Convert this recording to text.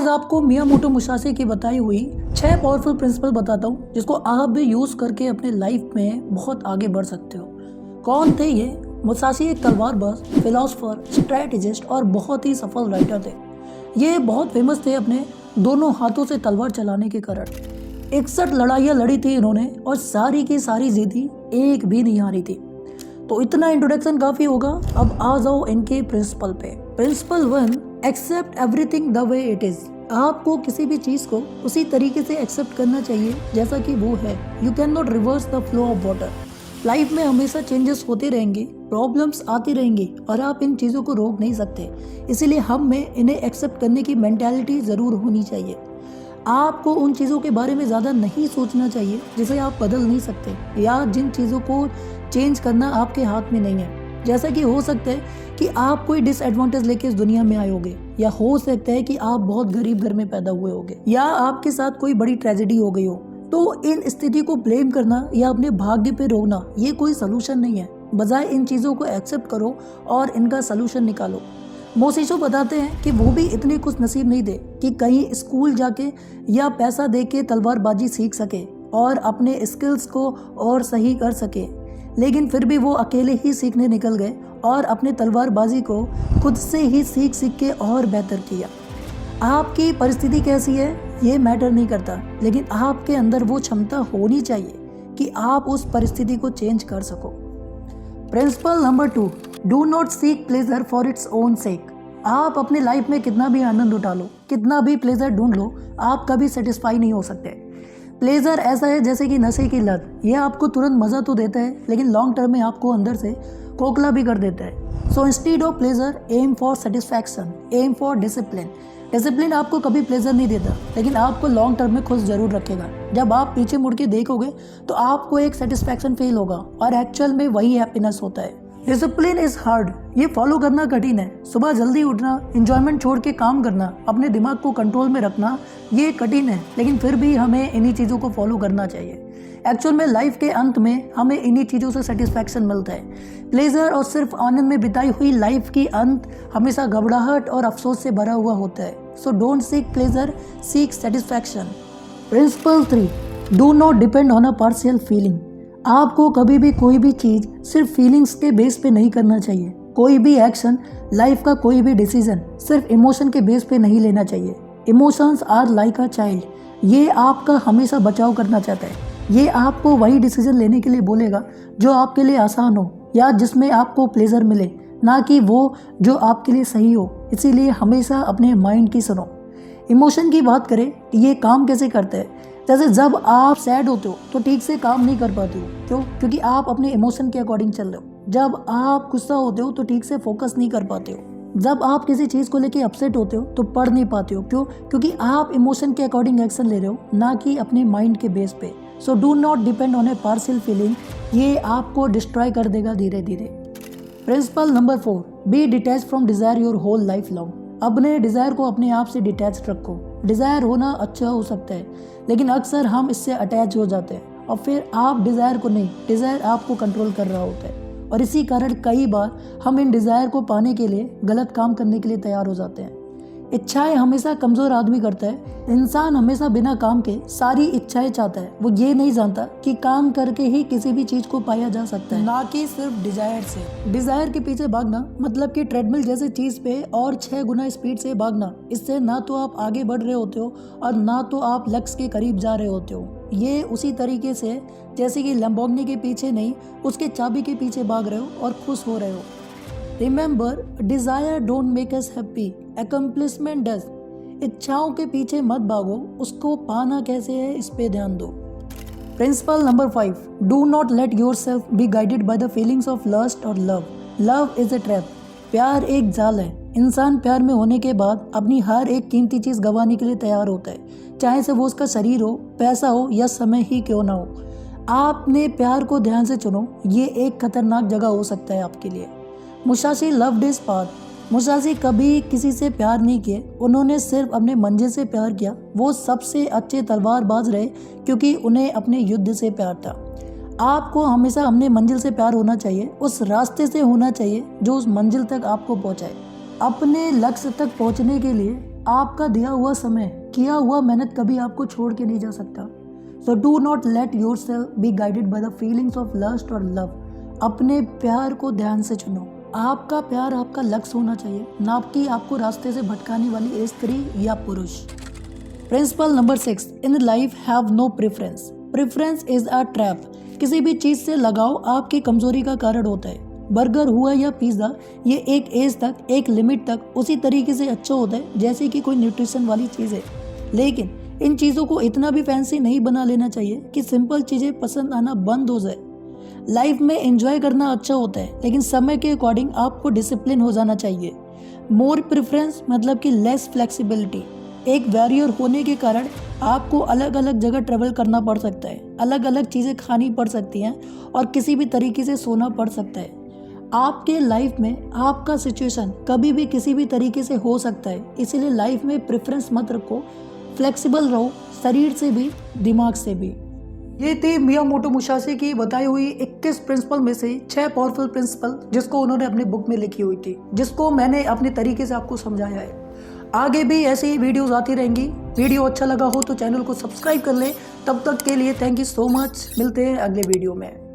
आपको Miyamoto Musashi की बताई हुई 6 पावरफुल प्रिंसिपल बताता हूँ जिसको आप भी यूज़ करके अपने लाइफ में बहुत आगे बढ़ सकते हो। कौन थे ये? मुसाशी एक तलवारबाज, फिलोसोफर, स्ट्रैटेजिस्ट और बहुत ही सफल राइटर थे। ये बहुत फेमस थे अपने दोनों हाथों से तलवार चलाने के कारण। 61 लड़ाइयाँ लड़ी थी इन्होंने और सारी की सारी जीती, एक भी नहीं हारी थी। तो इतना इंट्रोडक्शन काफ़ी होगा। अब आ जाओ इनके प्रिंसिपल पे। Principle 1, accept everything the way it is. आपको किसी भी चीज़ को उसी तरीके से एक्सेप्ट करना चाहिए जैसा कि वो है। You can not reverse the flow of water. Life में हमेशा चेंजेस होते रहेंगे, प्रॉब्लम्स आती रहेंगी और आप इन चीज़ों को रोक नहीं सकते। इसीलिए हम में इन्हें एक्सेप्ट करने की मेंटालिटी ज़रूर होनी चाहिए। आपको उन चीज़ों के बारे में ज़्यादा नहीं सोचना चाहिए जिसे आप बदल नहीं सकते या जिन चीज़ों को चेंज करना आपके हाथ में नहीं है। जैसा कि हो सकता है कि आप कोई डिसएडवांटेज लेके इस दुनिया में आए होगे, या हो सकता है कि आप बहुत गरीब घर में पैदा हुए होगे, या आपके साथ कोई बड़ी ट्रेजेडी हो गई हो। तो इन स्थिति को ब्लेम करना या अपने भाग्य पे रोना ये कोई सलूशन नहीं है। बजाय इन चीज़ों को एक्सेप्ट करो और इनका सलूशन निकालो। मोसिशो बताते हैं कि वो भी इतने कुछ नसीब नहीं थे कि कहीं स्कूल जाके या पैसा दे के तलवारबाजी सीख सके और अपने स्किल्स को और सही कर सके, लेकिन फिर भी वो अकेले ही सीखने निकल गए और अपने तलवारबाजी को खुद से ही सीख के और बेहतर किया। आपकी परिस्थिति कैसी है ये मैटर नहीं करता, लेकिन आपके अंदर वो क्षमता होनी चाहिए कि आप उस परिस्थिति को चेंज कर सको। Principle number 2, do not seek pleasure for its own सेक। आप अपने लाइफ में कितना भी आनंद उठा लो, कितना भी प्लेजर ढूंढ लो, आप कभी सेटिस्फाई नहीं हो सकते। प्लेजर ऐसा है जैसे कि नशे की लत। यह आपको तुरंत मज़ा तो देता है, लेकिन लॉन्ग टर्म में आपको अंदर से खोखला भी कर देता है। So instead of pleasure aim for satisfaction, aim for discipline. Discipline आपको कभी प्लेजर नहीं देता, लेकिन आपको लॉन्ग टर्म में खुश जरूर रखेगा। जब आप पीछे मुड़ के देखोगे तो आपको एक सेटिस्फैक्शन फील होगा और एक्चुअल में वही हैप्पीनेस होता है। डिसिप्लिन इज हार्ड, ये फॉलो करना कठिन है। सुबह जल्दी उठना, एंजॉयमेंट छोड़ के काम करना, अपने दिमाग को कंट्रोल में रखना, ये कठिन है, लेकिन फिर भी हमें इन्हीं चीज़ों को फॉलो करना चाहिए। एक्चुअल में लाइफ के अंत में हमें इन्हीं चीज़ों से सेटिस्फैक्शन मिलता है। प्लेजर और सिर्फ आनंद में बिताई हुई लाइफ की अंत हमेशा घबराहट और अफसोस से भरा हुआ होता है। So don't seek pleasure, seek satisfaction. Principle 3, do not depend on a partial feeling. आपको कभी भी कोई भी चीज़ सिर्फ फीलिंग्स के बेस पे नहीं करना चाहिए। कोई भी एक्शन, लाइफ का कोई भी डिसीजन सिर्फ इमोशन के बेस पे नहीं लेना चाहिए। Emotions are like a child, ये आपका हमेशा बचाव करना चाहता है। ये आपको वही डिसीजन लेने के लिए बोलेगा जो आपके लिए आसान हो या जिसमें आपको प्लेजर मिले, ना कि वो जो आपके लिए सही हो। इसीलिए हमेशा अपने माइंड की सुनो। इमोशन की बात करें, ये काम कैसे करते हैं? जैसे जब आप सैड होते हो तो ठीक से काम नहीं कर पाते हो। क्यों? क्योंकि आप अपने इमोशन के अकॉर्डिंग चल रहे हो। जब आप गुस्सा होते हो तो ठीक से फोकस नहीं कर पाते हो। जब आप किसी चीज़ को लेके अपसेट होते हो तो पढ़ नहीं पाते हो। क्यों? क्योंकि आप इमोशन के अकॉर्डिंग एक्शन ले रहे हो, ना कि अपने माइंड के बेस पे। So do not depend on a partial feeling, ये आपको डिस्ट्रॉय कर देगा धीरे धीरे। Principle number 4, be detach from desire your whole life long. अपने डिज़ायर को अपने आप से डिटैच रखो। डिज़ायर होना अच्छा हो सकता है, लेकिन अक्सर हम इससे अटैच हो जाते हैं और फिर आप डिज़ायर को नहीं, डिज़ायर आपको कंट्रोल कर रहा होता है। और इसी कारण कई बार हम इन डिज़ायर को पाने के लिए गलत काम करने के लिए तैयार हो जाते हैं। इच्छाएं हमेशा कमज़ोर आदमी करता है। इंसान हमेशा बिना काम के सारी इच्छाएं चाहता है। वो ये नहीं जानता कि काम करके ही किसी भी चीज़ को पाया जा सकता है, ना कि सिर्फ डिज़ायर से। डिज़ायर के पीछे भागना मतलब कि ट्रेडमिल जैसी चीज़ पे और 6 गुना स्पीड से भागना। इससे ना तो आप आगे बढ़ रहे होते हो और ना तो आप लक्ष्य के करीब जा रहे होते हो। ये उसी तरीके से जैसे कि लैम्बोर्गिनी के पीछे नहीं, उसके चाबी के पीछे भाग रहे हो और खुश हो रहे हो। Remember, desire don't make us happy, accomplishment does. इच्छाओं के पीछे मत भागो, उसको पाना कैसे है इस पे ध्यान दो। Principle number 5, do not let your self be guided by the feelings of lust और love. Love is a trap. प्यार एक जाल है। इंसान प्यार में होने के बाद अपनी हर एक कीमती चीज़ गंवाने के लिए तैयार होता है, चाहे से वो उसका शरीर हो, पैसा हो या समय ही क्यों ना हो। आपने प्यार को ध्यान से चुनो, ये एक खतरनाक जगह हो सकता है आपके लिए। Musashi loved his path. Musashi कभी किसी से प्यार नहीं किए, उन्होंने सिर्फ अपने मंजिल से प्यार किया। वो सबसे अच्छे तलवारबाज रहे क्योंकि उन्हें अपने युद्ध से प्यार था। आपको हमेशा अपने मंजिल से प्यार होना चाहिए, उस रास्ते से होना चाहिए जो उस मंजिल तक आपको पहुंचाए। अपने लक्ष्य तक पहुंचने के लिए आपका दिया हुआ समय, किया हुआ मेहनत कभी आपको छोड़ के नहीं जा सकता। So do not let your self be guided by the feelings of lust और लव। अपने प्यार को ध्यान से चुनो। आपका प्यार आपका लक्ष्य होना चाहिए, ना कि आपको रास्ते से भटकाने वाली स्त्री या पुरुष। Principle number 6, in life have no preference. Preference is a trap. किसी भी चीज़ से लगाव आपकी कमजोरी का कारण होता है। बर्गर हुआ या पिज़्ज़ा, ये एक एज तक, एक लिमिट तक उसी तरीके से अच्छा होता है जैसे कि कोई न्यूट्रिशन वाली चीज़ है। लेकिन इन चीज़ों को इतना भी फैंसी नहीं बना लेना चाहिए कि सिंपल चीज़ें पसंद आना बंद हो जाए। लाइफ में एंजॉय करना अच्छा होता है, लेकिन समय के अकॉर्डिंग आपको डिसिप्लिन हो जाना चाहिए। मोर प्रेफरेंस मतलब कि लेस फ्लेक्सिबिलिटी। एक वॉरियर होने के कारण आपको अलग अलग जगह ट्रेवल करना पड़ सकता है, अलग अलग चीज़ें खानी पड़ सकती हैं और किसी भी तरीके से सोना पड़ सकता है। आपके लाइफ में आपका सिचुएशन कभी भी किसी भी तरीके से हो सकता है, इसीलिए लाइफ में प्रेफरेंस मत रखो, फ्लेक्सिबल रहो, शरीर से भी दिमाग से भी। ये थी मियामोटो मुसाशी की बताई हुई 21 प्रिंसिपल में से 6 पावरफुल प्रिंसिपल, जिसको उन्होंने अपनी बुक में लिखी हुई थी, जिसको मैंने अपने तरीके से आपको समझाया है। आगे भी ऐसे ही वीडियोस आती रहेंगी। वीडियो अच्छा लगा हो तो चैनल को सब्सक्राइब कर ले। तब तक के लिए थैंक यू सो मच। मिलते हैं अगले वीडियो में।